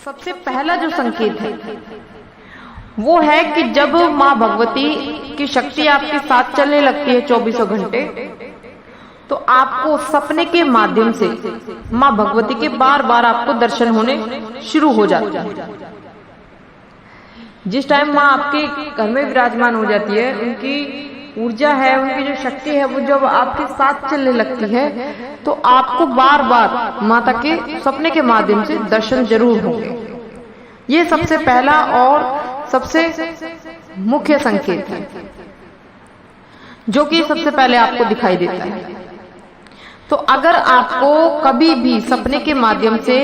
सबसे पहला जो संकेत है वो है कि जब माँ भगवती की शक्ति आपके साथ चलने लगती है 24 घंटे, तो आपको सपने के माध्यम से माँ भगवती के बार बार आपको दर्शन होने शुरू हो जाते हैं। जिस टाइम माँ आपके घर में विराजमान हो जाती है, उनकी ऊर्जा है, उनकी जो शक्ति है, वो जब आपके साथ चलने लगती है तो आपको बार बार माता के सपने के माध्यम से दर्शन जरूर होंगे। ये सबसे पहला और सबसे मुख्य संकेत है जो कि सबसे पहले आपको दिखाई देता है। तो अगर आपको कभी भी सपने के माध्यम से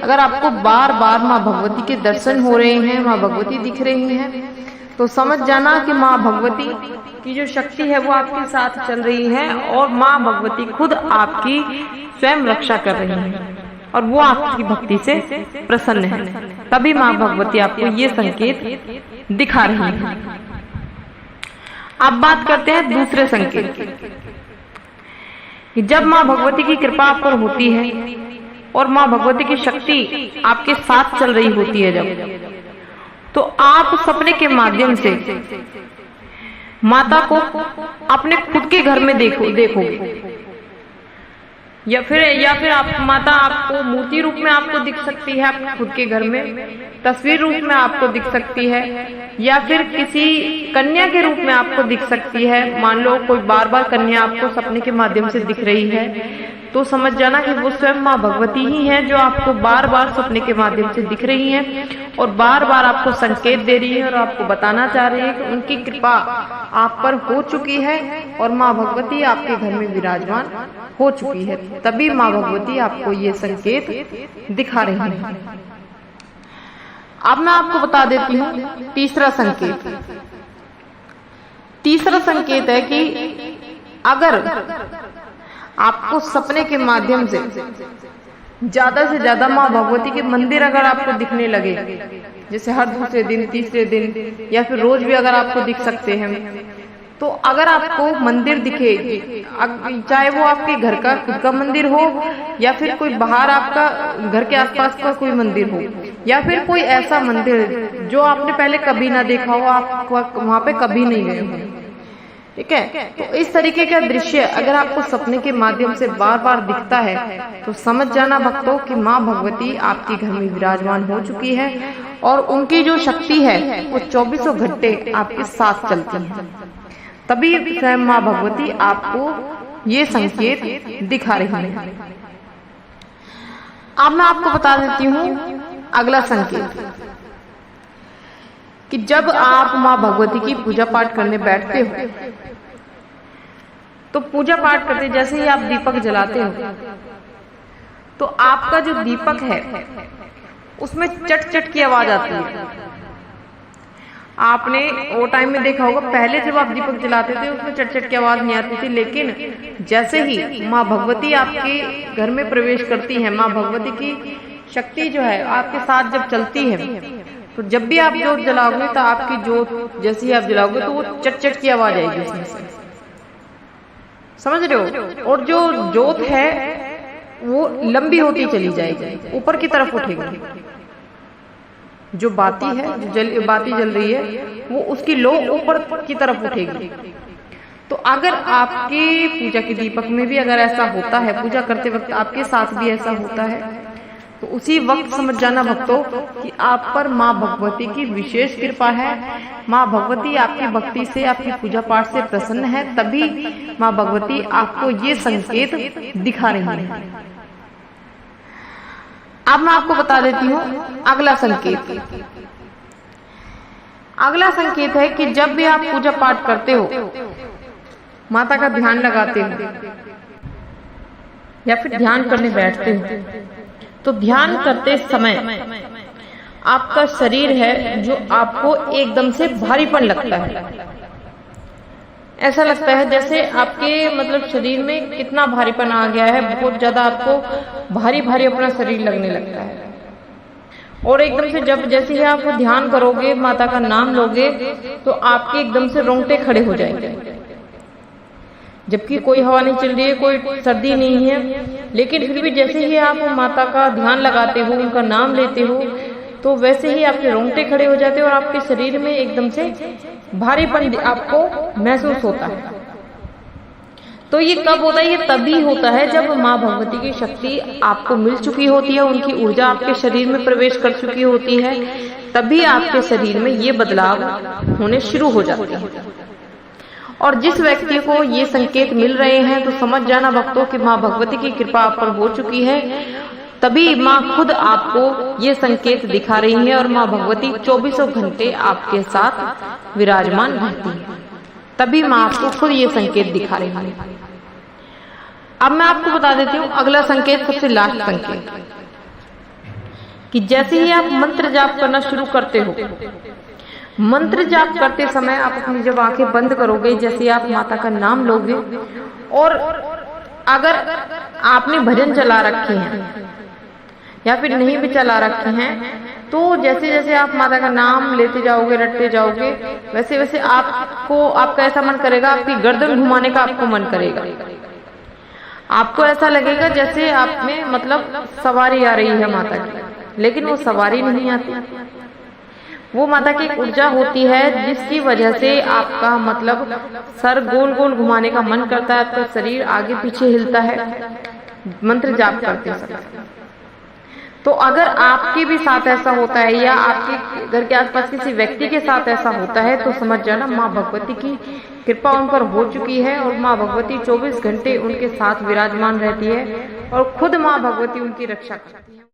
अगर आपको बार बार माँ भगवती के दर्शन हो रहे हैं, माँ भगवती दिख रही हैं, तो समझ जाना कि माँ भगवती की जो शक्ति है वो आपके साथ चल रही है और माँ भगवती खुद आपकी स्वयं रक्षा कर रही है और वो आपकी भक्ति से प्रसन्न है। तभी माँ भगवती आपको ये संकेत दिखा रही है। अब बात करते हैं दूसरे संकेत की। जब माँ भगवती की कृपा आप पर होती है और माँ भगवती की शक्ति आपके साथ चल रही होती है जब, तो आप सपने के माध्यम से माता को अपने खुद के घर में देखोगे या फिर आप माता आपको मूर्ति रूप में आपको दिख सकती है, आपके खुद के घर में तस्वीर रूप में आपको दिख सकती है, या फिर किसी कन्या के रूप में आपको दिख सकती है। मान लो कोई बार बार कन्या आपको सपने के माध्यम से दिख रही है, तो समझ जाना कि वो स्वयं माँ भगवती ही है जो आपको बार बार सपने के माध्यम से दिख रही है और बार बार आपको संकेत दे रही है और आपको बताना चाह रही है कि उनकी कृपा आप पर हो चुकी है और माँ भगवती आपके घर में विराजमान हो चुकी है। तभी माँ भगवती आपको ये संकेत दिखा रही है। अब मैं आपको बता देती हूँ तीसरा संकेत। तीसरा संकेत है कि अगर आपको सपने के माध्यम से ज्यादा माँ भगवती के मंदिर अगर आपको दिखने लगे, जैसे हर दूसरे दिन, तीसरे दिन या फिर रोज भी अगर आपको दिख सकते हैं, तो अगर आपको मंदिर दिखे, चाहे वो आपके घर का खुद का मंदिर हो या फिर कोई बाहर आपका घर के आसपास का कोई मंदिर हो या फिर कोई ऐसा मंदिर जो आपने पहले कभी ना देखा हो, आप वहां पे कभी नहीं गए हो, ठीक है, तो इस तरीके का दृश्य अगर आपको सपने के माध्यम से बार बार दिखता है तो समझ जाना भक्तों कि माँ भगवती आपके घर में विराजमान हो चुकी है और उनकी जो शक्ति है वो 24 घंटे आपके साथ चलती है। तभी स्वयं माँ भगवती आपको ये संकेत दिखा रही है। अब मैं आपको बता देती हूँ अगला संकेत कि जब आप माँ भगवती की पूजा पाठ करने बैठते हो तो पूजा पाठ करते जैसे ही आप दीपक जलाते हो तो आपका जो दीपक है उसमें चट चट की आवाज आती है। आपने वो टाइम में देखा होगा, पहले जब आप दीपक जलाते थे उसमें चट चट की आवाज नहीं आती थी, लेकिन जैसे ही माँ भगवती आपके घर में प्रवेश करती है, माँ भगवती की शक्ति जो है आपके साथ जब चलती है, तो जब भी आप जोत जलाओगे तो आपकी जोत जैसे ही आप जलाओगे तो वो चट चट की आवाज आएगी उसमें से, समझ रहे हो। और जो जोत है वो लंबी होती चली जाएगी, ऊपर की तरफ उठेगी। जो बाती है, जो बाती जल रही है वो उसकी लो ऊपर की तरफ उठेगी। तो अगर आपके पूजा के दीपक में भी अगर ऐसा होता है, पूजा करते वक्त आपके साथ भी ऐसा होता है, तो उसी वक्त समझ जाना भक्तों कि आप पर माँ भगवती की विशेष कृपा है। माँ भगवती आपकी भक्ति से, आपकी पूजा पाठ से प्रसन्न है, तभी माँ भगवती आपको ये संकेत दिखा रही है। अब मैं आपको बता देती हूँ अगला संकेत। अगला संकेत है कि जब भी आप पूजा पाठ करते हो, माता का ध्यान लगाते हो या फिर ध्यान करने बैठते हो, तो ध्यान करते समय आपका शरीर है जो आपको एकदम से भारीपन लगता है। ऐसा लगता है जैसे आपके मतलब शरीर में कितना भारीपन आ गया है, बहुत ज्यादा आपको भारी भारी अपना शरीर लगने लगता है। और एकदम से जब जैसे ही आप ध्यान करोगे, माता का नाम लोगे, तो आपके एकदम से रोंगटे खड़े हो जाएंगे, जबकि कोई हवा नहीं चल रही है, कोई सर्दी नहीं है, लेकिन फिर भी जैसे ही आप माता का ध्यान लगाते हो, उनका नाम लेते हो, तो वैसे ही आपके रोंगटे खड़े हो जाते हैं और आपके शरीर में एकदम से भारीपन आपको महसूस होता है। तो ये कब होता है? ये तभी होता है जब माँ भगवती की शक्ति आपको मिल चुकी होती है, उनकी ऊर्जा आपके शरीर में प्रवेश कर चुकी होती है, तभी आपके शरीर में ये बदलाव होने शुरू हो जाते हैं। और जिस व्यक्ति को ये संकेत मिल रहे हैं तो समझ जाना भक्तों कि माँ भगवती की कृपा आप पर हो चुकी है, तभी माँ खुद आपको ये संकेत दिखा रही है और माँ भगवती 24 घंटे आपके साथ विराजमान रहती है, तभी माँ आपको खुद ये संकेत दिखा रही है। अब मैं आपको बता देती हूँ अगला संकेत, सबसे लास्ट संकेत, कि जैसे ही आप मंत्र जाप करना शुरू करते हो, मंत्र जाप करते समय आप अपनी जब आंखें बंद करोगे, जैसे आप माता का नाम लोगे, और अगर आपने भजन चला रखे हैं या फिर नहीं भी चला रखे हैं, तो जैसे जैसे आप माता का नाम लेते जाओगे, रटते जाओगे, वैसे वैसे आपका ऐसा मन करेगा, आपकी गर्दन घुमाने का आपको मन करेगा। आपको ऐसा लगेगा जैसे आप में मतलब सवारी आ रही है माता की, लेकिन वो सवारी नहीं आती। वो माता की ऊर्जा होती है जिसकी वजह से आपका मतलब सर गोल गोल घुमाने का मन करता है, आपका शरीर आगे पीछे हिलता है मंत्र जाप करते समय। तो अगर आपके भी साथ ऐसा होता है या आपके घर के आसपास किसी व्यक्ति के साथ ऐसा होता है, तो समझ जाना माँ भगवती की कृपा उन पर हो चुकी है और माँ भगवती 24 घंटे उनके साथ विराजमान रहती है और खुद माँ भगवती उनकी रक्षा करती है।